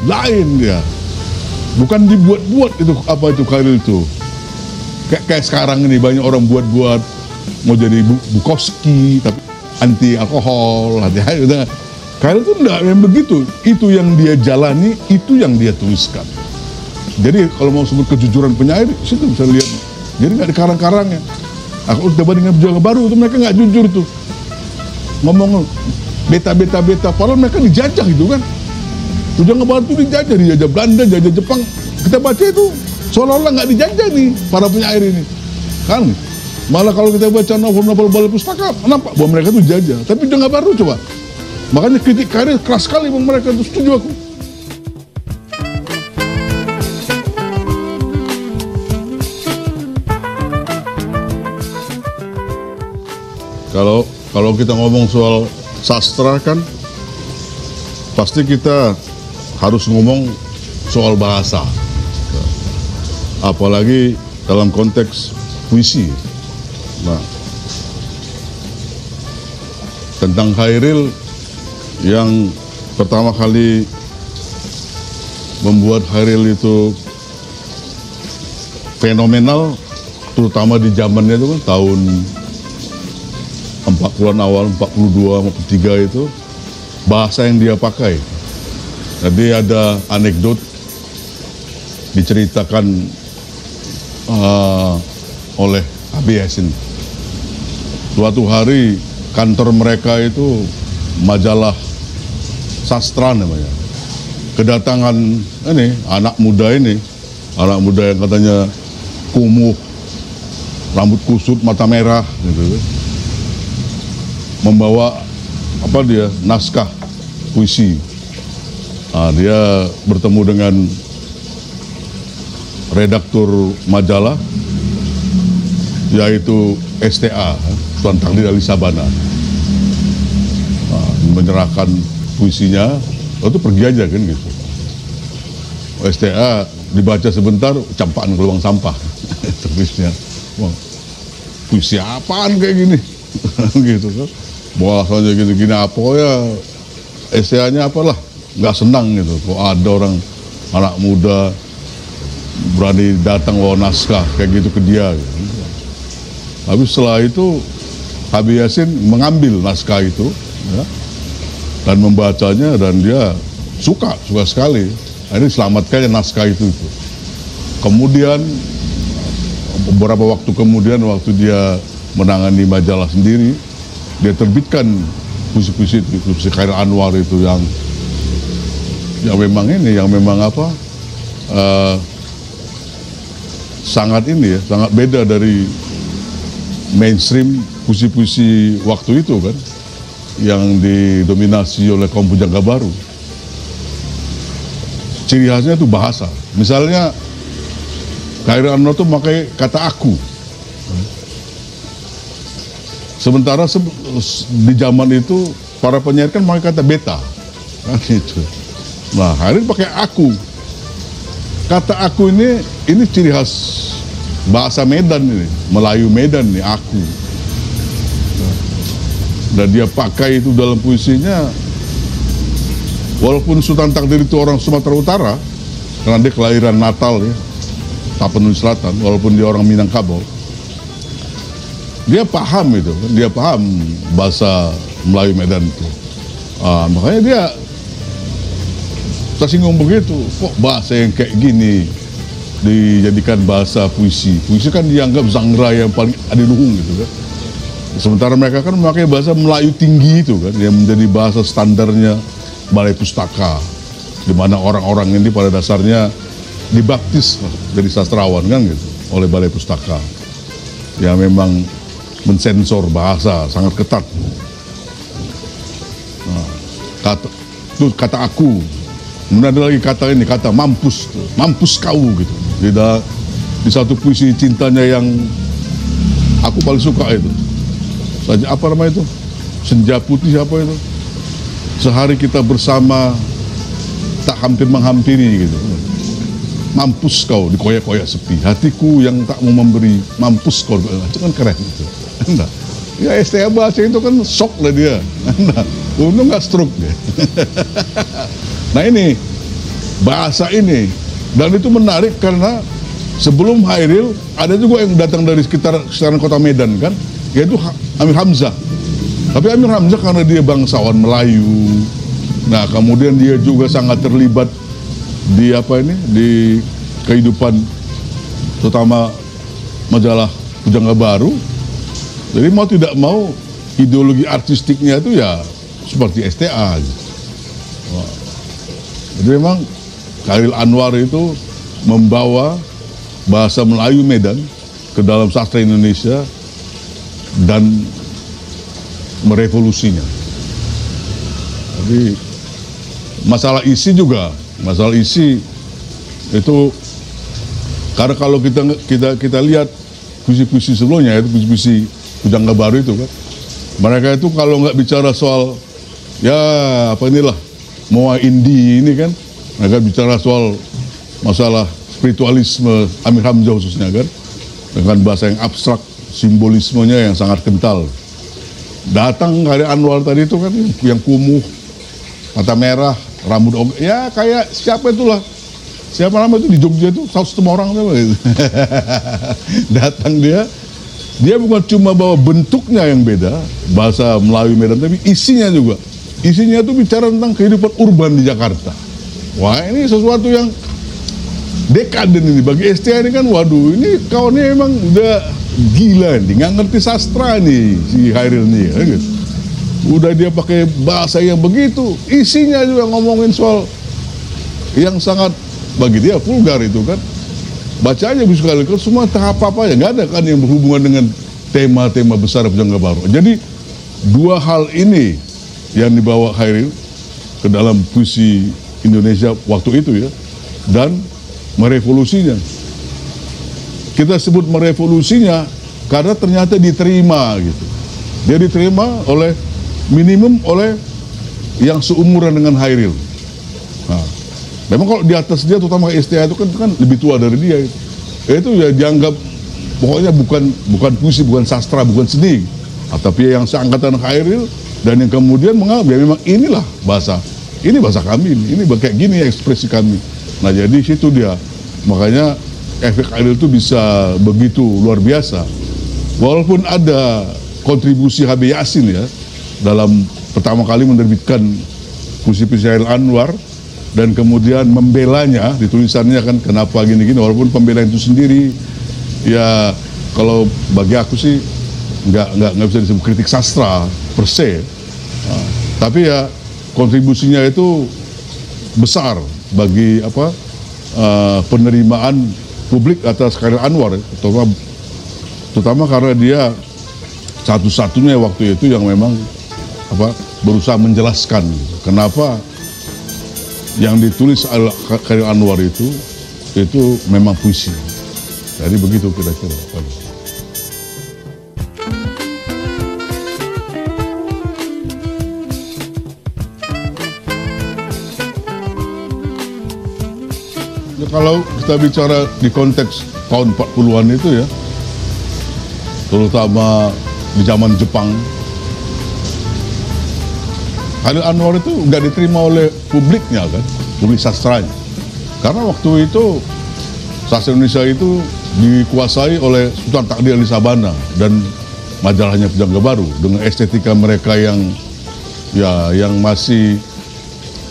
lain dia. Bukan dibuat-buat itu apa itu Khairil itu. Kayak sekarang ini banyak orang buat-buat mau jadi Bukowski tapi anti alkohol, hati-hati. Khairil itu enggak yang begitu. Itu yang dia jalani, itu yang dia tuliskan. Jadi kalau mau sebut kejujuran penyair, situ bisa lihat. Jadi nggak di karang-karangnya. Aku udah bandingkan Pujangga Baru itu mereka nggak jujur tuh. Ngomong beta, padahal mereka dijajah gitu kan. Pujangga Baru itu dijajah Belanda, dijajah Jepang. Kita baca itu seolah-olah nggak dijajah nih para penyair ini, kan? Malah kalau kita baca novel-novel Balai Pustaka, nampak bahwa mereka itu dijajah. Tapi Pujangga Baru coba, makanya kritik Khairil keras sekali bang mereka itu, setuju aku. Kalau kita ngomong soal sastra kan, pasti kita harus ngomong soal bahasa, apalagi dalam konteks puisi. Nah, tentang Khairil yang pertama kali membuat Khairil itu fenomenal, terutama di zamannya itu kan tahun 40-an awal, 42, 43 itu, bahasa yang dia pakai. Jadi ada anekdot diceritakan oleh A.B. Yasin. Suatu hari kantor mereka itu majalah sastra namanya. Kedatangan ini anak muda yang katanya kumuh, rambut kusut, mata merah gitu. Membawa naskah puisi. Nah, dia bertemu dengan redaktur majalah yaitu STA, Tuan Takdir Ali Sabana. Nah, menyerahkan puisinya, itu pergi aja kan gitu. STA dibaca sebentar, campaan ke lubang sampah. Tulisnya, puisi apaan kayak gini? Gitu kan. Bahasanya gini-gini apa ya, STA-nya apalah, nggak senang gitu. Kok ada orang anak muda berani datang bawa naskah kayak gitu ke dia. Gitu. Tapi setelah itu A.B. Yasin mengambil naskah itu ya, dan membacanya dan dia suka sekali. Akhirnya diselamatkannya naskah itu. Kemudian beberapa waktu kemudian waktu dia menangani majalah sendiri, dia terbitkan puisi-puisi Khairil Anwar itu yang memang sangat beda dari mainstream puisi-puisi waktu itu kan, yang didominasi oleh kaum Pujangga Baru. Ciri khasnya itu bahasa. Misalnya Khairil Anwar itu memakai kata aku. Sementara di zaman itu para penyair kan pakai kata beta, kan gitu. Nah, Khairil pakai aku. Kata aku ini ciri khas bahasa Medan ini, Melayu Medan nih, aku. Dan dia pakai itu dalam puisinya. Walaupun Sultan Takdir itu orang Sumatera Utara, karena dia kelahiran Natal ya, Tapanuli Selatan, walaupun dia orang Minangkabau. Dia paham itu, dia paham bahasa Melayu Medan itu. Makanya dia tersinggung begitu, kok bahasa yang kayak gini dijadikan bahasa puisi. Puisi kan dianggap genre yang paling adiluhung gitu kan. Sementara mereka kan memakai bahasa Melayu tinggi itu kan, yang menjadi bahasa standarnya Balai Pustaka, di mana orang-orang ini pada dasarnya dibaptis jadi sastrawan kan gitu oleh Balai Pustaka. Ya memang mensensor bahasa sangat ketat. Nah, kata aku. Kemudian ada lagi kata ini, kata mampus, mampus kau gitu. Di satu puisi cintanya yang aku paling suka itu. Apa namanya itu? Senja Putih apa itu? Sehari kita bersama tak hampir menghampiri gitu. Mampus kau di koyak-koyak sepi, hatiku yang tak mau memberi, mampus kau. Itu kan keren itu. Enggak. Ya STA bahasa itu kan shock lah dia. Enggak. Untung nggak stroke dia. Nah ini bahasa ini. Dan itu menarik karena sebelum Hairil ada juga yang datang dari sekitaran kota Medan kan, yaitu Amir Hamzah. Tapi Amir Hamzah karena dia bangsawan Melayu, nah kemudian dia juga sangat terlibat di di kehidupan terutama majalah Pujangga Baru. Jadi mau tidak mau ideologi artistiknya itu ya seperti STA gitu. Wah. Jadi memang Chairil Anwar itu membawa bahasa Melayu Medan ke dalam sastra Indonesia dan merevolusinya. Jadi masalah isi juga, masalah isi itu karena kalau kita lihat puisi-puisi sebelumnya, itu puisi-puisi Pujangga Baru itu kan, mereka itu kalau nggak bicara soal ya Moa Indi ini kan, mereka bicara soal masalah spiritualisme Amir Hamzah khususnya kan, dengan bahasa yang abstrak, simbolismenya yang sangat kental. Datang Chairil Anwar tadi itu kan yang kumuh, mata merah, rambut ya kayak siapa itulah, siapa nama itu di Jogja itu 100 orang gitu. Datang dia bukan cuma bawa bentuknya yang beda, bahasa Melayu Medan, tapi isinya juga. Isinya itu bicara tentang kehidupan urban di Jakarta. Wah, ini sesuatu yang dekaden ini bagi STA ini kan. Waduh, ini kawannya emang udah gila nih, nggak ngerti sastra nih si Chairil nih ya, gitu. Udah dia pakai bahasa yang begitu, isinya juga ngomongin soal yang sangat bagi dia vulgar itu kan. Baca aja buku sekali kan, semua tahap apa ya, nggak ada kan yang berhubungan dengan tema-tema besar Pujangga Baru. Jadi dua hal ini yang dibawa Chairil ke dalam puisi Indonesia waktu itu ya, dan merevolusinya. Kita sebut merevolusinya karena ternyata diterima gitu. Dia diterima minimum oleh yang seumuran dengan Chairil. Nah, memang kalau di atas dia, terutama STA itu kan lebih tua dari dia. Itu ya dianggap pokoknya bukan puisi, bukan sastra, bukan seni. Tapi yang seangkatan Chairil dan yang kemudian menganggap ya memang inilah bahasa, ini bahasa kami, ini kayak gini ekspresi kami. Nah jadi situ dia, makanya efek Chairil itu bisa begitu luar biasa. Walaupun ada kontribusi HB Yasin ya dalam pertama kali menerbitkan puisi-puisi Chairil Anwar, dan kemudian membelanya di tulisannya kan, kenapa gini-gini, walaupun pembelaan itu sendiri ya kalau bagi aku sih nggak bisa disebut kritik sastra per se. Nah, tapi ya kontribusinya itu besar bagi penerimaan publik atas Chairil Anwar, terutama karena dia satu-satunya waktu itu yang memang berusaha menjelaskan kenapa yang ditulis Chairil Anwar itu memang puisi. Jadi begitu kira-kira. Ya, kalau kita bicara di konteks tahun 40-an itu ya, terutama di zaman Jepang, Chairil Anwar itu nggak diterima oleh publiknya kan, publik sastranya. Karena waktu itu sastra Indonesia itu dikuasai oleh Sultan Takdir Ali Sabana dan majalahnya Pujangga Baru dengan estetika mereka yang masih,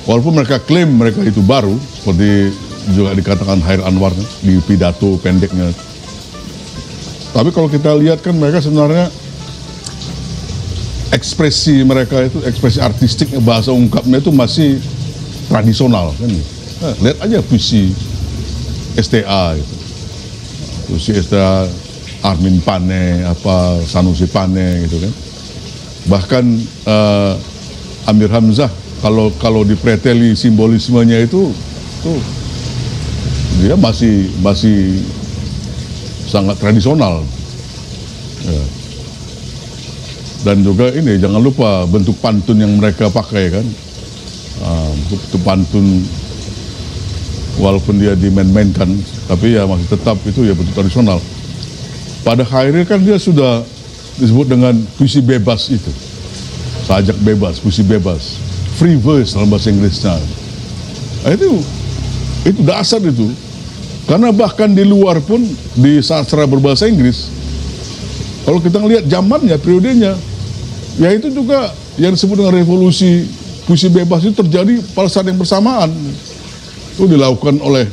walaupun mereka klaim mereka itu baru, seperti juga dikatakan Chairil Anwar di pidato pendeknya. Tapi kalau kita lihat kan mereka sebenarnya ekspresi mereka itu, ekspresi artistiknya, bahasa ungkapnya itu masih tradisional kan. Nah, lihat aja puisi STA itu. Puisi STA Armin Pane, Sanusi Pane gitu kan. Bahkan Amir Hamzah kalau dipreteli simbolismenya itu dia masih sangat tradisional. Ya. Dan juga ini jangan lupa bentuk pantun yang mereka pakai kan, bentuk pantun walaupun dia dimain-mainkan, tapi ya masih tetap itu ya bentuk tradisional. Pada Chairil kan dia sudah disebut dengan puisi bebas itu, sajak bebas, puisi bebas, free verse dalam bahasa Inggrisnya. Nah, itu Itu dasar itu. Karena bahkan di luar pun, di sastra berbahasa Inggris, kalau kita ngelihat zamannya, periodenya, ya itu juga yang disebut dengan revolusi puisi bebas itu terjadi pada saat yang bersamaan. Itu dilakukan oleh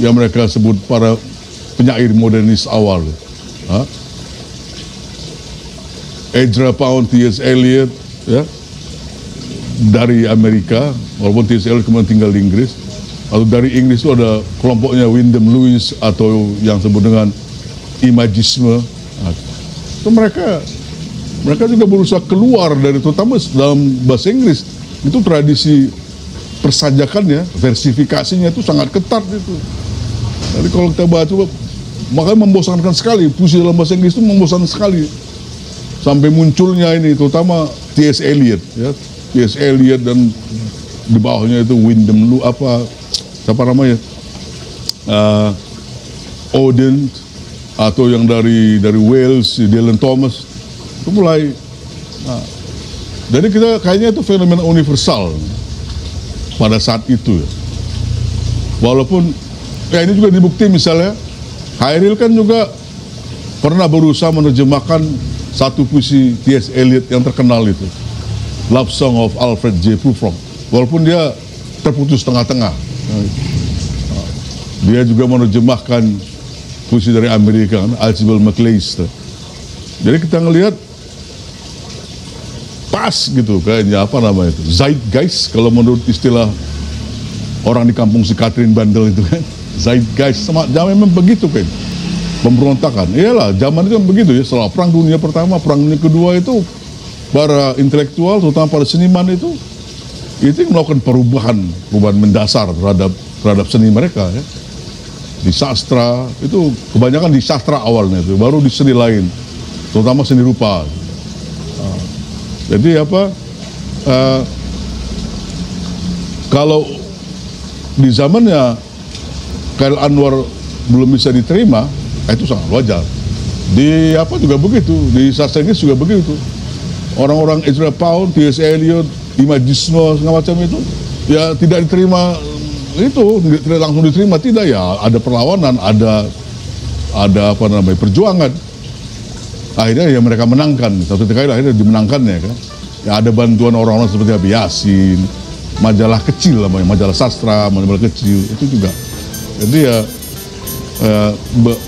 yang mereka sebut para penyair modernis awal. Ezra Pound, T.S. Eliot, ya, dari Amerika, walaupun T.S. Eliot kemudian tinggal di Inggris. Atau dari Inggris itu ada kelompoknya Wyndham Lewis atau yang disebut dengan imagisme. Itu mereka juga berusaha keluar dari, terutama dalam bahasa Inggris itu tradisi persajakannya, versifikasinya itu sangat ketat itu. Jadi kalau kita baca, makanya membosankan sekali, puisi dalam bahasa Inggris itu membosankan sekali. Sampai munculnya ini, terutama T.S. Eliot, ya, T.S. Eliot dan di bawahnya itu Wyndham Lewis, siapa namanya, Auden, atau yang dari Wales, Dylan Thomas, itu mulai. Jadi kita kayaknya itu fenomena universal pada saat itu. Ya. Walaupun ya ini juga dibukti misalnya Hairil kan juga pernah berusaha menerjemahkan satu puisi T.S. Eliot yang terkenal itu, Love Song of Alfred J. Prufrock. Walaupun dia terputus tengah-tengah. Dia juga menerjemahkan puisi dari Amerika, Archibald MacLeish. Jadi kita ngelihat pas gitu kayaknya, apa namanya itu, zeitgeist kalau menurut istilah orang di kampung si Catherine Bandel itu kan, zeitgeist sama zaman memang begitu kan, pemberontakan. Iyalah zaman itu begitu ya, setelah Perang Dunia Pertama, Perang Dunia Kedua itu para intelektual terutama para seniman itu melakukan perubahan mendasar terhadap seni mereka ya. Di sastra itu kebanyakan di sastra awalnya itu, baru di seni lain, terutama seni rupa. Jadi kalau di zamannya Khairil Anwar belum bisa diterima, itu sangat wajar. Di juga begitu, di sastra Inggris juga begitu. Orang-orang Ezra Pound, T.S. Eliot, imagisme segala macam itu ya tidak diterima, itu tidak langsung diterima, tidak ya, ada perlawanan, ada perjuangan. Akhirnya ya mereka menangkan, satu ketika akhirnya dimenangkannya kan. Ya ada bantuan orang-orang seperti Abi Yasin, majalah kecil namanya, majalah sastra, majalah kecil itu juga. Jadi ya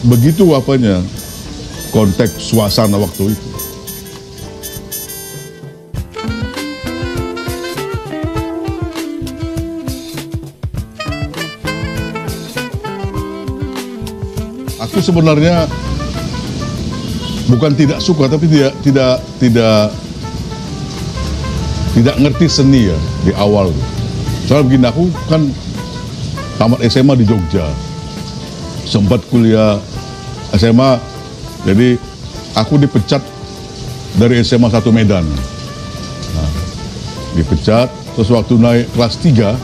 begitu konteks suasana waktu itu. Aku sebenarnya bukan tidak suka, tapi tidak ngerti seni ya di awal. Soalnya begini, aku kan tamat SMA di Jogja, sempat kuliah SMA, jadi aku dipecat dari SMA 1 Medan. Dipecat, terus waktu naik kelas 3,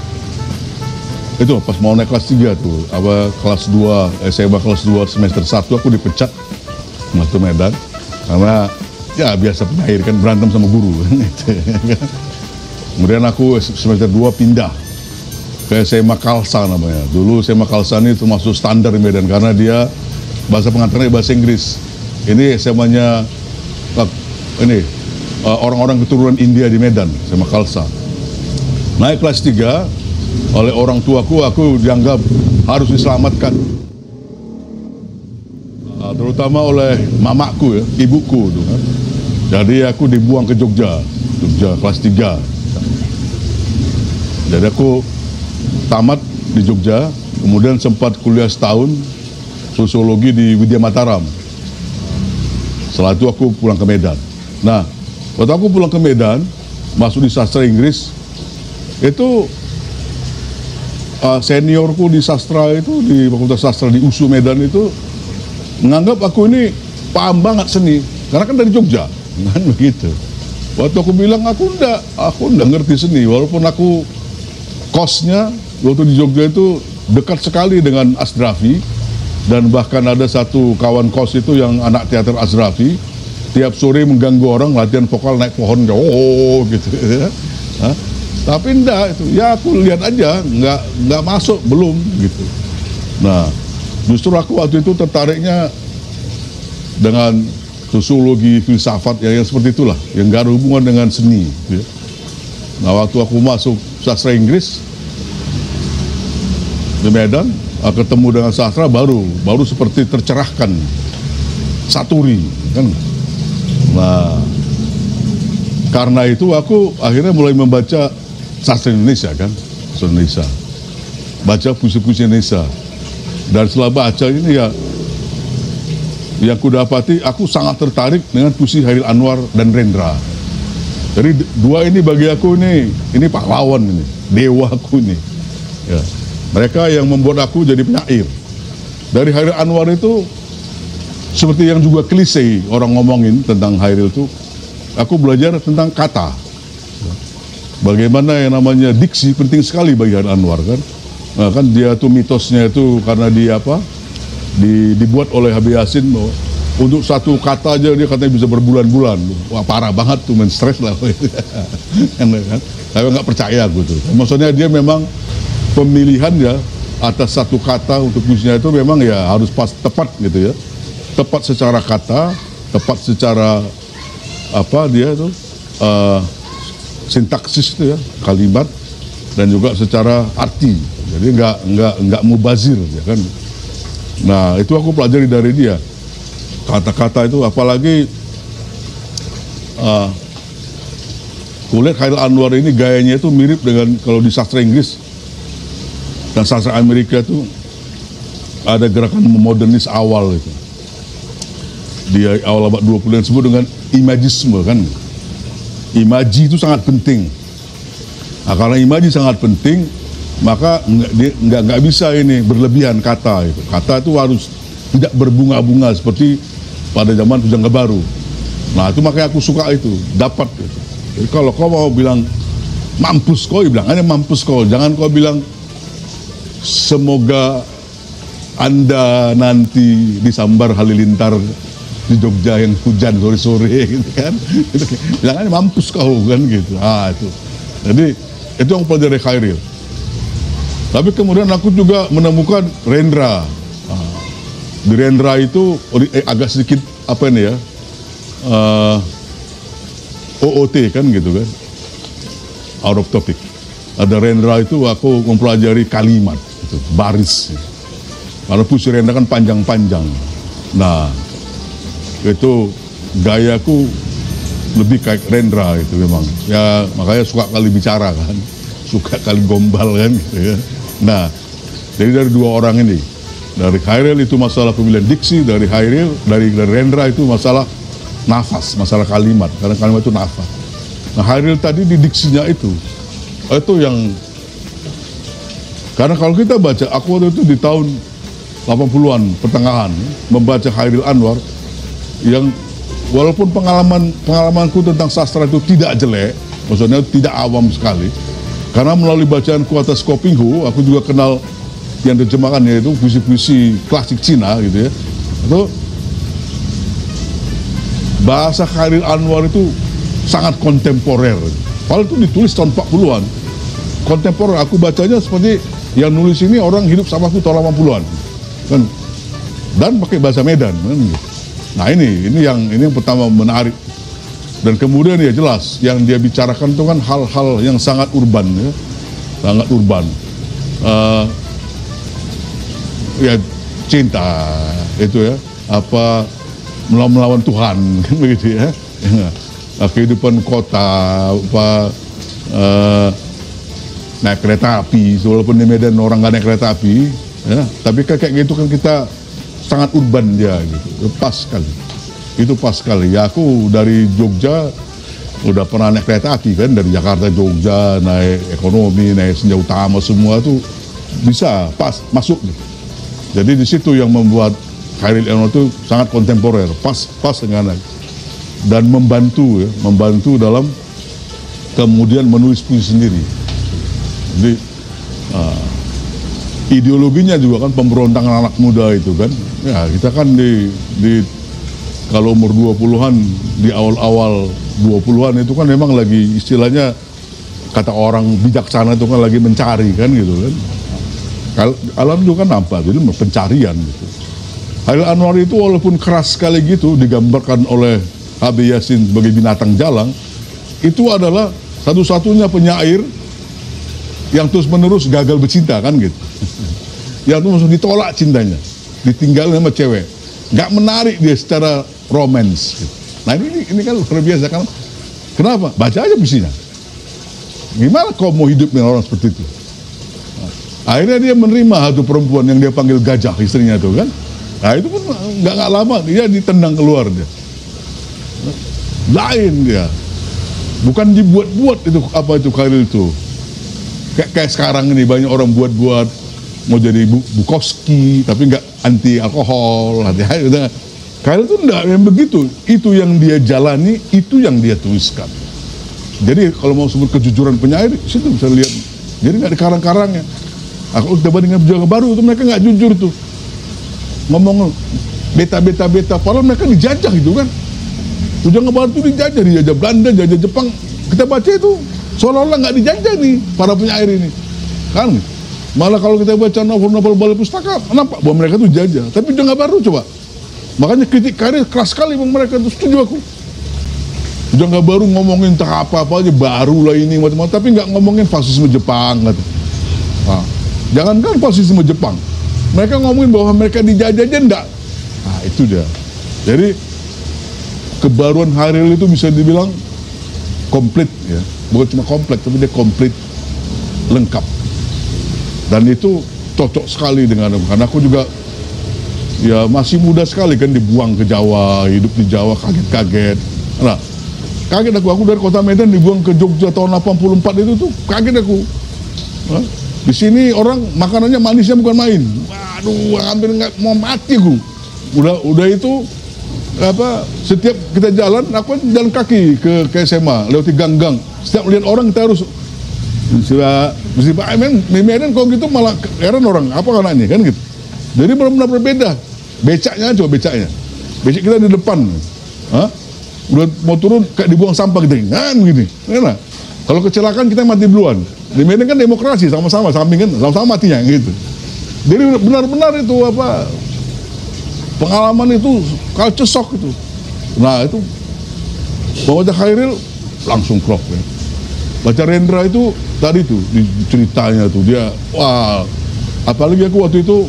itu pas mau naik kelas 3 tuh, kelas 2, SMA kelas 2 semester 1 aku dipecat Mas Medan, karena ya biasa penyair kan, berantem sama guru. Kemudian aku semester 2 pindah ke SMA Khalsa namanya. Dulu SMA Khalsa ini termasuk standar di Medan karena dia bahasa pengantarnya bahasa Inggris. Ini SMA-nya orang-orang keturunan India di Medan, SMA Khalsa. Naik kelas 3 oleh orang tuaku, aku dianggap harus diselamatkan. Terutama oleh mamaku ya, ibuku itu kan. Jadi aku dibuang ke Jogja kelas 3. Jadi aku tamat di Jogja, kemudian sempat kuliah setahun sosiologi di Widya Mataram. Setelah itu aku pulang ke Medan. Nah, waktu aku pulang ke Medan, masuk di sastra Inggris, itu seniorku di sastra itu, di Fakultas Sastra di USU Medan itu menganggap aku ini paham banget seni, karena kan dari Jogja, kan begitu. Waktu aku bilang aku enggak ngerti seni, walaupun aku kosnya waktu di Jogja itu dekat sekali dengan Asrafi, dan bahkan ada satu kawan kos itu yang anak teater Asrafi, tiap sore mengganggu orang latihan vokal naik pohon, gitu. Tapi enggak itu, ya aku lihat aja, nggak masuk belum gitu. Nah, justru aku waktu itu tertariknya dengan sosiologi, filsafat yang seperti itulah, yang nggak ada hubungan dengan seni. Gitu ya. Nah, waktu aku masuk sastra Inggris di Medan, ketemu dengan sastra baru seperti tercerahkan, saturi kan. Nah, karena itu aku akhirnya mulai membaca sastra Indonesia kan, sastra Indonesia, baca puisi-puisi Indonesia. Dan setelah baca ini ya, yang ku dapati aku sangat tertarik dengan puisi Chairil Anwar dan Rendra. Jadi dua ini bagi aku ini pahlawan ini, dewa aku ini. Ya. Mereka yang membuat aku jadi penyair. Dari Chairil Anwar itu, seperti yang juga klise orang ngomongin tentang Chairil itu, aku belajar tentang kata. Bagaimana yang namanya diksi penting sekali bagi Chairil Anwar kan. Nah, kan dia tuh mitosnya itu karena dibuat oleh Habib Yasin untuk satu kata aja dia katanya bisa berbulan-bulan. Wah, parah banget tuh, stres lah. Kan? Tapi nggak percaya aku tuh. Maksudnya dia memang pemilihannya atas satu kata untuk puisinya itu memang ya harus pas tepat gitu ya. Tepat secara kata, tepat secara dia tuh sintaksis itu ya, kalimat, dan juga secara arti. Jadi nggak mubazir ya kan. Nah, itu aku pelajari dari dia. Kata-kata itu, apalagi kulihat Chairil Anwar ini gayanya itu mirip dengan kalau di sastra Inggris dan sastra Amerika itu ada gerakan modernis awal itu. Di awal abad 20 yang disebut dengan imagisme kan. Imaji itu sangat penting. Nah, karena imaji sangat penting, maka nggak bisa ini berlebihan kata itu. Kata itu harus tidak berbunga-bunga seperti pada zaman Pujangga Baru. Nah, itu makanya aku suka itu, dapat itu. Jadi kalau kau mau bilang mampus kau, bilang ini mampus kau. Jangan kau bilang semoga Anda nanti disambar halilintar di Jogja yang hujan sore-sore gitu kan. Bilang ini mampus kau kan gitu. Itu. Jadi itu yang pelajari Chairil. Tapi kemudian aku juga menemukan Rendra. Di Rendra itu agak sedikit apa ini ya, OOT kan gitu kan, out of topic. Ada Rendra itu aku mempelajari kalimat, itu, baris. Karena puisi Rendra kan panjang-panjang. Nah, itu gayaku lebih kayak Rendra itu memang. Ya makanya suka kali bicara kan, suka kali gombal kan gitu ya. Nah, jadi dari dua orang ini, dari Chairil itu masalah pemilihan diksi, dari Rendra itu masalah nafas, masalah kalimat, karena kalimat itu nafas. Nah, Chairil tadi di diksinya itu yang, karena kalau kita baca, aku waktu itu di tahun 80-an pertengahan membaca Chairil Anwar, yang walaupun pengalamanku tentang sastra itu tidak jelek, maksudnya tidak awam sekali, karena melalui bacaanku atas Kopinghu, aku juga kenal yang terjemahannya itu puisi-puisi klasik Cina gitu ya. Itu bahasa Chairil Anwar itu sangat kontemporer. Padahal itu ditulis tahun 40-an. Kontemporer, aku bacanya seperti yang nulis ini orang hidup sama aku tahun 80-an. Kan? Dan pakai bahasa Medan kan gitu. Nah, ini yang pertama menarik. Dan kemudian ya jelas yang dia bicarakan itu kan hal-hal yang sangat urban ya. Sangat urban. Ya cinta itu ya, apa melawan Tuhan kan begitu ya. Kehidupan kota, apa naik kereta api, walaupun di Medan orang nggak naik kereta api ya, tapi kayak gitu kan kita sangat urban dia gitu. Pas sekali. Itu pas sekali. Ya aku dari Jogja udah pernah naik kereta api kan, dari Jakarta Jogja, naik ekonomi, naik Senja Utama, semua tuh bisa pas masuk gitu. Jadi di situ yang membuat Chairil Anwar itu sangat kontemporer, pas dengan dan membantu dalam kemudian menulis puisi sendiri. Jadi ideologinya juga kan pemberontakan anak muda itu kan. Ya kita kan di kalau umur 20-an, di awal-awal 20-an itu kan memang lagi istilahnya kata orang bijaksana itu kan lagi mencari kan gitu kan. Alam itu kan nampak, jadi pencarian gitu. Hairil Anwar itu walaupun keras sekali gitu digambarkan oleh Habib Yasin sebagai binatang jalang, itu adalah satu-satunya penyair yang terus-menerus gagal bercinta kan gitu. Yang tuh maksud ditolak cintanya, ditinggalin sama cewek, nggak menarik dia secara romance. Gitu. Nah ini kan luar biasa kan. Kenapa? Baca aja puisinya. Gimana kau mau hidup dengan orang seperti itu? Nah, akhirnya dia menerima satu perempuan yang dia panggil Gajah, istrinya itu kan. Nah itu pun nggak lama dia ditendang keluar dia. Lain dia, bukan dibuat-buat itu apa itu Khairil itu. Kayak sekarang ini banyak orang buat-buat mau jadi Bukowski tapi nggak anti alkohol. Hati-hati. Khairil itu enggak yang begitu. Itu yang dia jalani, itu yang dia tuliskan. Jadi kalau mau sebut kejujuran penyair, situ bisa lihat. Jadi nggak di karang-karangnya. Aku udah bandingkan Pejuang Baru itu mereka nggak jujur tuh. Ngomong beta, padahal mereka dijajah itu kan. Pejuang Baru itu dijajah Belanda, dijajah Jepang. Kita baca itu seolah-olah nggak dijajah nih para penyair ini, kan? Malah kalau kita baca novel-novel balai pustaka, nampak bahwa mereka itu jajah. Tapi Pejuang Baru coba, makanya kritik Khairil keras sekali bang mereka itu, setuju aku. Pejuang Baru ngomongin entah apa-apa aja, baru lah ini macam-macam, tapi nggak ngomongin fasisme Jepang, kata. Nah, jangankan fasisme Jepang, mereka ngomongin bahwa mereka dijajah aja enggak. Nah itu dia. Jadi kebaruan Khairil itu bisa dibilang komplit ya, bukan cuma komplit tapi dia komplit, lengkap, dan itu cocok sekali dengan aku. Karena aku juga ya masih muda sekali kan, dibuang ke Jawa, hidup di Jawa kaget-kaget. Nah kaget aku dari kota Medan dibuang ke Jogja tahun 84 itu tuh kaget aku. Nah, di sini orang makanannya manisnya bukan main. Waduh, hampir nggak mau mati aku. Udah itu apa, setiap kita jalan, aku jalan kaki ke SMA, lewati gang-gang. Setiap melihat orang kita harus Pak Medan kalau gitu malah heran orang, apa anaknya kan gitu. Jadi benar-benar berbeda. Becaknya coba becak kita di depan. Hah? Udah mau turun kayak dibuang sampah gitu. Kan begini. Nah, kalau kecelakaan kita mati duluan. Di Medan kan demokrasi, sama-sama sampingan, sama-sama matinya gitu. Jadi benar-benar itu apa, pengalaman itu culture shock itu. Nah itu baca Khairil langsung klop ya. Baca Rendra itu tadi tuh di ceritanya tuh dia, wah, apalagi aku waktu itu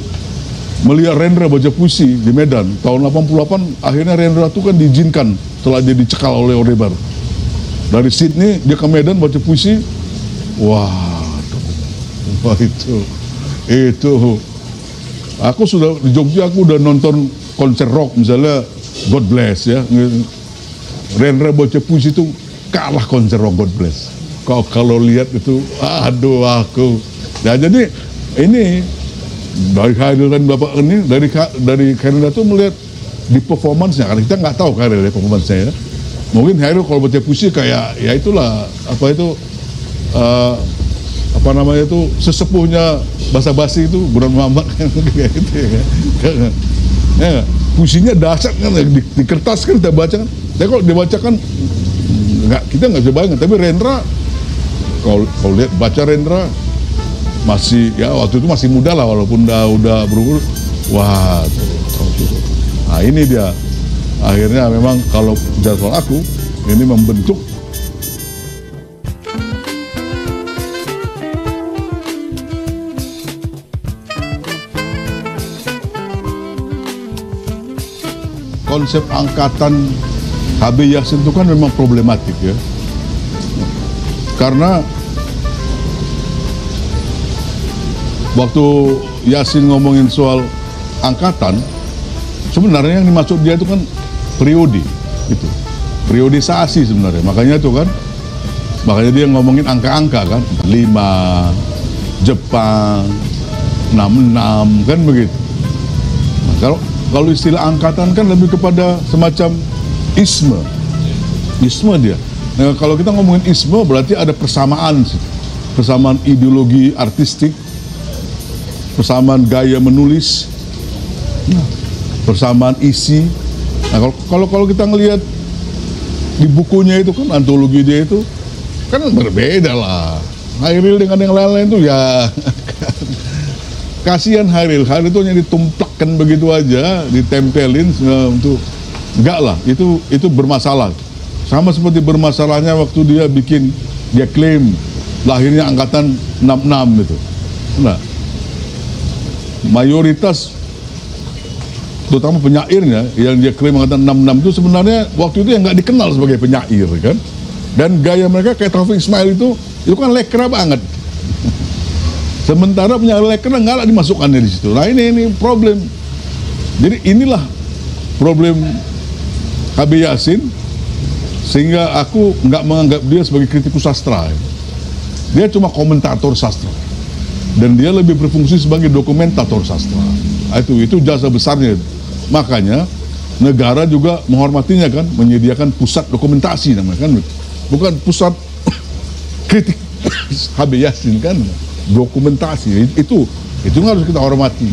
melihat Rendra baca puisi di Medan tahun 88. Akhirnya Rendra tuh kan diizinkan setelah dia dicekal oleh Orde Baru. Dari Sydney dia ke Medan baca puisi. Wah itu aku sudah di Jogja, aku udah nonton konser rock misalnya God Bless ya, Rendra baca puisi itu kalah konser rock God Bless. Kalau lihat itu, aduh aku. Nah jadi ini dari Khairil dan bapak ini, dari Khairil itu melihat di performance-nya, karena kita nggak tahu Khairil ya performance-nya ya. Mungkin Khairil kalau baca puisi kayak ya itulah apa itu apa namanya itu, sesepuhnya basa-basi itu Burhan Muhammad kan kayak gitu ya. Ya, puisinya dahsyat kan, di kertas kan kita baca kan. Tapi kalau dibacakan kita nggak bisa bayangkan. Tapi Rendra, kalau lihat baca Rendra masih ya waktu itu masih muda lah, walaupun udah berumur. Wah, nah ini dia. Akhirnya memang kalau jadwal aku ini membentuk konsep angkatan Habib Yasin itu kan memang problematik ya. Karena waktu Yasin ngomongin soal angkatan, sebenarnya yang dimaksud dia itu kan periode, itu periodisasi sebenarnya. Makanya dia ngomongin angka-angka kan, 5, Jepang, 66 kan begitu. Nah, kalau istilah angkatan kan lebih kepada semacam isme dia. Nah, kalau kita ngomongin isme berarti ada persamaan ideologi artistik, persamaan gaya menulis, persamaan isi. Nah, kalau kita ngelihat di bukunya itu kan, antologi dia itu kan berbeda lah. Hairil dengan yang lain-lain tuh ya kasihan Hairil itu hanya ditumplakkan begitu aja, ditempelin untuk enggak lah, itu bermasalah. Sama seperti bermasalahnya waktu dia klaim lahirnya angkatan 66 itu. Nah, mayoritas terutama penyairnya yang dia klaim angkatan 66 itu sebenarnya waktu itu yang nggak dikenal sebagai penyair kan. Dan gaya mereka kayak Taufik Ismail itu kan lekra banget. Sementara penyair lekra nggak dimasukkannya di situ. Nah ini problem. Jadi inilah problem HB Yassin, sehingga aku nggak menganggap dia sebagai kritikus sastra. Dia cuma komentator sastra. Dan dia lebih berfungsi sebagai dokumentator sastra. Itu jasa besarnya. Makanya negara juga menghormatinya kan, menyediakan pusat dokumentasi namanya kan, bukan pusat kritik HB Yassin kan, dokumentasi itu harus kita hormati.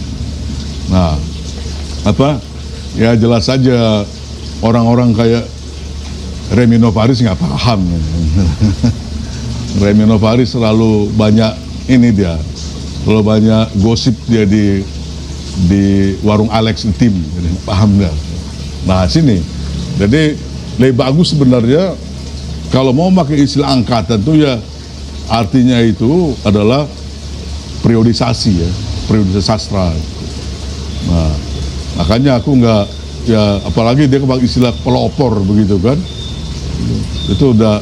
Nah, ya jelas saja orang-orang kayak Remy Novaris nggak paham. Remy Novaris selalu banyak selalu banyak gosip dia di warung Alex Intim, paham nggak? Nah sini, jadi lebih bagus sebenarnya kalau mau pakai istilah angkatan tuh ya artinya itu adalah periodisasi ya, periodisasi sastra. Nah makanya aku nggak, ya apalagi dia pakai istilah pelopor begitu kan, itu udah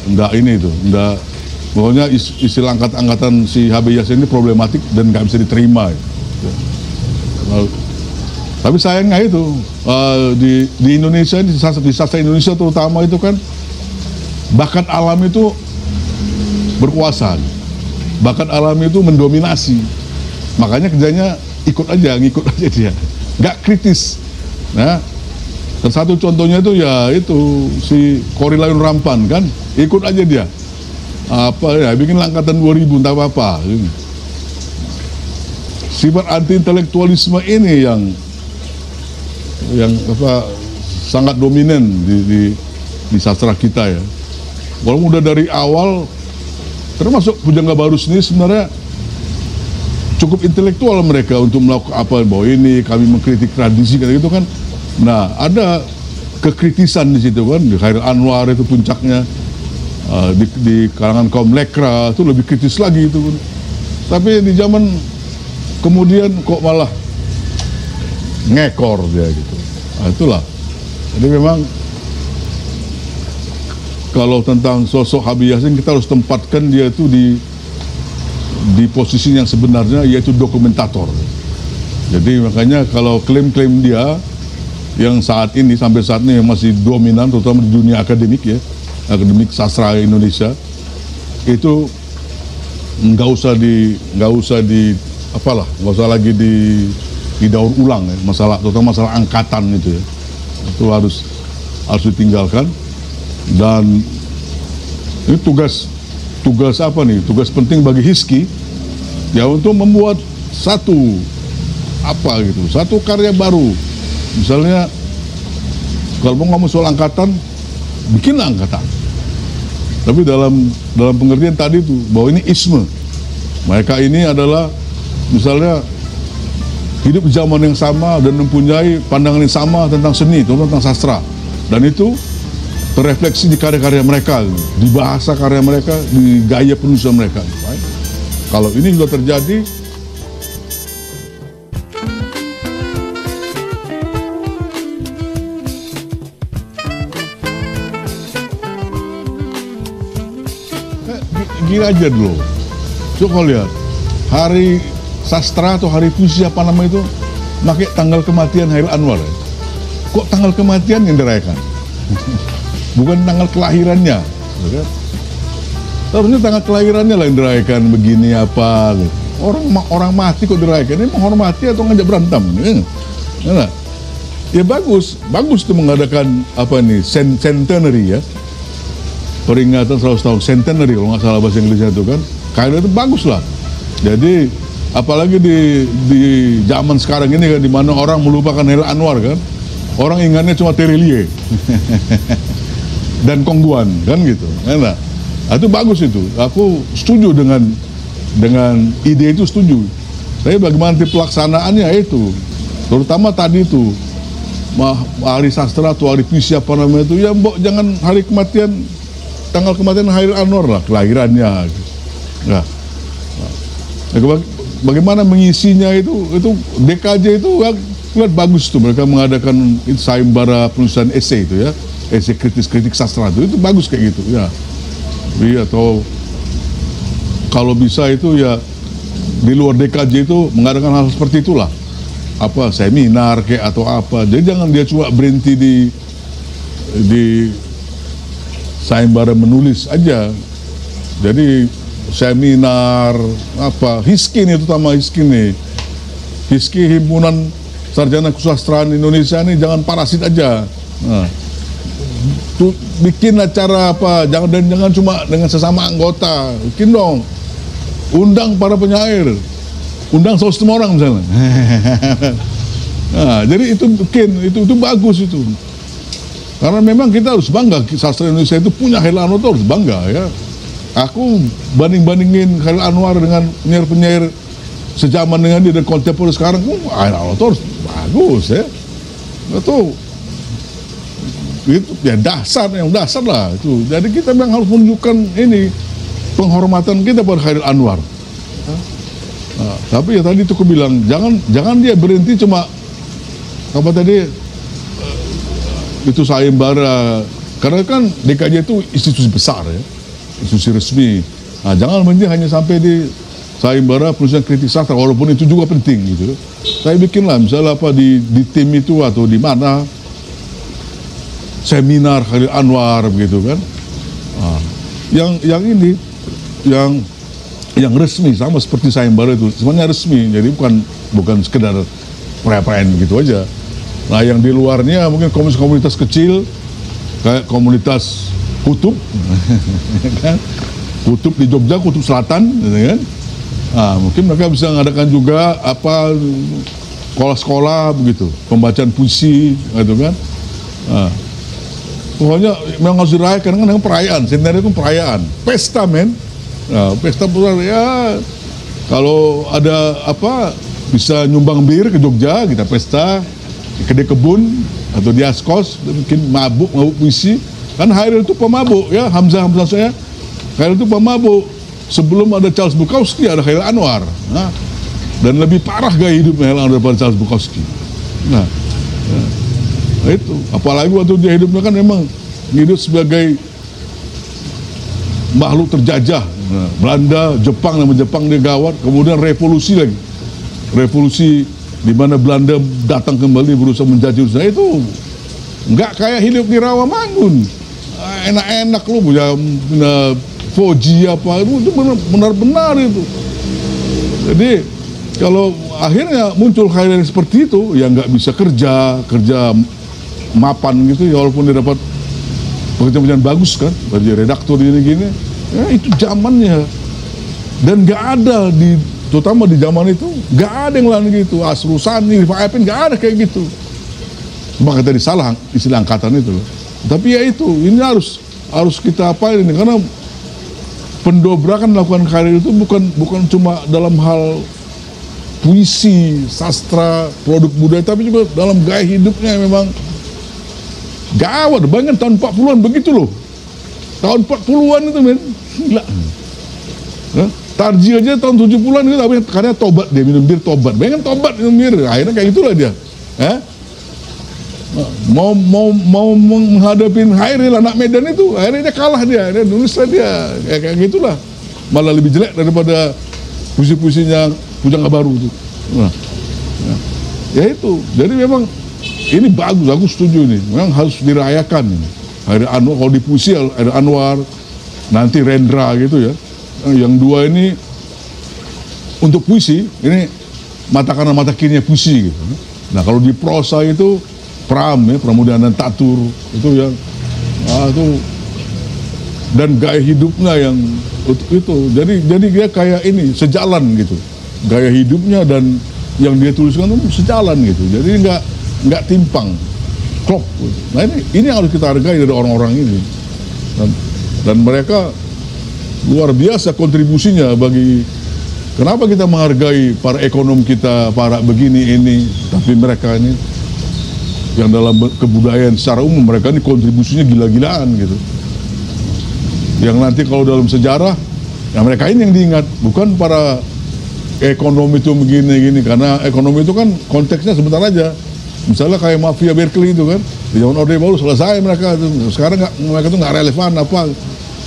pokoknya istilah angkatan si HB Yassin ini problematik dan nggak bisa diterima. Tapi sayangnya itu di Indonesia, di sastra Indonesia terutama itu kan bakat alam itu berkuasa, bakat alam itu mendominasi. Makanya kerjanya ngikut aja dia, nggak kritis. Nah, dan satu contohnya itu ya itu si Korilayun Rampan kan, ikut aja dia. Bikin angkatan 2000 entah apa. Sifat anti intelektualisme ini yang sangat dominan di sastra kita ya. Walaupun udah dari awal, termasuk Pujangga Baru sendiri sebenarnya cukup intelektual mereka untuk melakukan bahwa ini kami mengkritik tradisi kayak gitu kan. Nah ada kekritisan di situ kan. Di Khairil Anwar itu puncaknya, di kalangan kaum lekra itu lebih kritis lagi itu. Tapi di zaman kemudian kok malah ngekor dia gitu. Nah, itulah. Jadi memang kalau tentang sosok HB Yassin kita harus tempatkan dia itu di posisi yang sebenarnya, yaitu dokumentator. Jadi makanya kalau klaim-klaim dia yang sampai saat ini masih dominan terutama di dunia akademik ya, akademik sastra Indonesia, itu nggak usah lagi didaur ulang ya, terutama masalah angkatan itu ya, itu harus ditinggalkan. Dan ini tugas penting bagi HISKI ya, untuk membuat satu karya baru. Misalnya kalau mau ngomong soal angkatan, bikinlah angkatan, tapi dalam pengertian tadi itu bahwa ini isme, mereka ini adalah misalnya hidup di zaman yang sama dan mempunyai pandangan yang sama tentang seni, tentang sastra, dan itu terrefleksi di karya-karya mereka, di bahasa karya mereka, di gaya penulisan mereka. Kalau ini sudah terjadi, gini aja dulu. Coba lihat hari sastra atau hari puisi apa nama itu, pakai tanggal kematian Khairil Anwar. Kok tanggal kematian yang dirayakan? Bukan tanggal kelahirannya. Harusnya tanggal kelahirannya lah yang dirayakan, begini apa. Orang mati kok dirayakan? Ini menghormati atau ngajak berantem? Ya bagus tuh mengadakan centenary ya, peringatan 100 tahun, centenary kalau nggak salah bahasa Inggrisnya itu kan. Kayaknya itu bagus lah. Jadi apalagi di zaman sekarang ini kan, di mana orang melupakan Khairil Anwar kan, orang ingatnya cuma Terelie dan Kongguan kan gitu. Enak. Itu bagus itu. Aku setuju dengan ide itu, setuju. Tapi bagaimana nanti pelaksanaannya itu, terutama tadi itu hari sastra atau hari puisi apa namanya itu, ya mbok jangan hari kematian, tanggal kematian Hairil Anwar lah, kelahirannya. Nah, bagaimana mengisinya itu DKJ itu lihat bagus tuh, mereka mengadakan sayembara penulisan esai itu ya, esai kritik sastra itu bagus kayak gitu ya. Jadi, atau kalau bisa itu ya di luar DKJ itu mengadakan hal seperti itulah, apa seminar kayak atau apa. Jadi jangan dia cuma berhenti di sayembara menulis aja. Jadi seminar apa Hiskin itu, terutama Hiskin nih, Hiski Himpunan Sarjana Kesusastraan Indonesia ini jangan parasit aja. Nah, tuh bikin acara apa, jangan cuma dengan sesama anggota, bikin dong, undang para penyair, undang 105 orang misalnya. Nah, jadi itu bikin itu bagus itu, karena memang kita harus bangga, sastra Indonesia itu punya Hairil Anwar, itu harus bangga ya. Aku bandingin Hairil Anwar dengan penyair-penyair sejaman dengan dia dan kontemporer sekarang, Hairil Anwar itu harus bagus ya. Itu ya dasar lah itu. Jadi kita memang harus menunjukkan ini penghormatan kita pada Hairil Anwar. Nah, tapi ya tadi itu aku bilang jangan dia berhenti cuma apa tadi itu sayembara, karena kan DKJ itu institusi besar ya, institusi resmi. Nah, jangan berhenti hanya sampai di sayembara penulisan kritik sastra, walaupun itu juga penting gitu. Saya bikinlah misalnya apa di tim itu atau di mana seminar Hairil Anwar begitu kan. Nah, yang ini yang resmi sama seperti sayembara itu semuanya resmi, jadi bukan sekedar perayaan gitu aja. Nah, yang di luarnya mungkin komunitas kecil kayak komunitas kutub kan, kutub di Jogja, kutub selatan gitu kan. Nah, mungkin mereka bisa mengadakan juga apa sekolah-sekolah begitu, pembacaan puisi gitu kan. Nah, pokoknya memang harus dirayakan, kan dengan perayaan, centenary itu perayaan, pesta men. Nah, pesta besar ya, kalau ada apa bisa nyumbang bir ke Jogja, kita pesta di kedai kebun atau di Askos, mungkin mabuk puisi. Kan Hairil itu pemabuk ya, Hamzah saya, Hairil itu pemabuk. Sebelum ada Charles Bukowski ada Hairil Anwar. Nah, dan lebih parah gaya hidupnya Hairil Anwar daripada Charles Bukowski. Nah, itu apalagi waktu dia hidupnya kan memang hidup sebagai makhluk terjajah. Nah, Belanda, Jepang, nama Jepang dia gawat, kemudian revolusi lagi, revolusi di mana Belanda datang kembali berusaha menjajah Indonesia. Itu nggak kayak hidup di Rawamangun, enak-enak lu punya Foji apa itu benar-benar itu. Jadi kalau akhirnya muncul Hairil seperti itu, ya nggak bisa kerja mapan gitu ya, walaupun dia dapat pekerjaan bagus kan, jadi redaktur gini-gini, ya itu zamannya. Dan nggak ada terutama di zaman itu, nggak ada yang lain gitu. Asrul Sani, Pak Epin, nggak ada kayak gitu. Maka tadi salah istilah angkatan itu. Tapi ya itu, ini harus kita apain ini, karena pendobrakan melakukan Hairil itu bukan cuma dalam hal puisi, sastra, produk budaya, tapi juga dalam gaya hidupnya memang gawat. Bayangin tahun 40-an begitu loh. Tahun 40-an itu men, gila. Nah, Tarji aja tahun 70-an itu, tapi karena tobat, dia minum bir tobat. Bayangin tobat minum bir, akhirnya kayak gitulah dia. Mau menghadapi Hairil anak Medan itu, akhirnya dia kalah, dia nulislah dia kayak gitulah, malah lebih jelek daripada puisi-puisinya Pujangga Baru itu. Nah, ya itu, jadi memang ini bagus, aku setuju nih, memang harus dirayakan ini. Hairil Anwar, kalau di puisi Hairil Anwar, nanti Rendra gitu ya. Yang dua ini untuk puisi, ini mata kanan mata kirinya puisi gitu. Nah, kalau di prosa itu Pram ya, Pramudana Tatur itu yang itu, dan gaya hidupnya yang itu, jadi dia kayak ini sejalan gitu, gaya hidupnya dan yang dia tuliskan itu sejalan gitu, jadi nggak timpang, klop. Nah ini harus kita hargai dari orang-orang ini, dan mereka luar biasa kontribusinya bagi. Kenapa kita menghargai para ekonom kita, para begini ini, tapi mereka ini yang dalam kebudayaan secara umum mereka ini kontribusinya gila-gilaan gitu. Yang nanti kalau dalam sejarah, ya mereka ini yang diingat, bukan para ekonom itu begini-gini, karena ekonomi itu kan konteksnya sebentar aja. Misalnya kayak mafia Berkeley itu kan, di zaman Orde Baru selesai mereka itu. Sekarang mereka itu nggak relevan apa.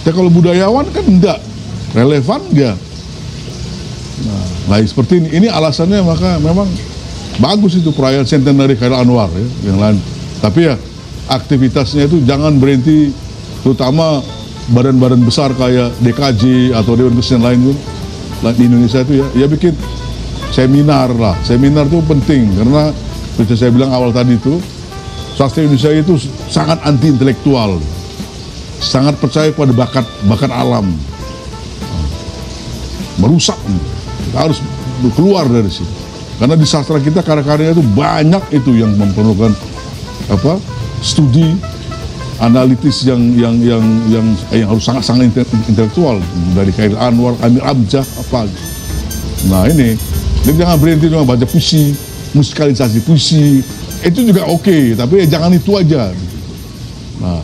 Tapi kalau budayawan kan enggak relevan dia. Nah, seperti ini alasannya, maka memang bagus itu perayaan centenary Khairil Anwar ya, yang lain. Tapi ya aktivitasnya itu jangan berhenti, terutama badan-badan besar kayak DKJ atau Dewan Kesenian lain itu di Indonesia itu ya bikin seminar lah. Seminar itu penting karena seperti saya bilang awal tadi itu, sastra Indonesia itu sangat anti intelektual, sangat percaya pada bakat alam, merusak. Kita harus keluar dari sini. Karena di sastra kita karya-karya itu banyak itu yang memerlukan studi analitis yang harus sangat intelektual, dari Khairil Anwar, Amir Amjad apa. Nah ini jangan berhenti cuma baca puisi, musikalisasi puisi itu juga oke, tapi jangan itu aja. Nah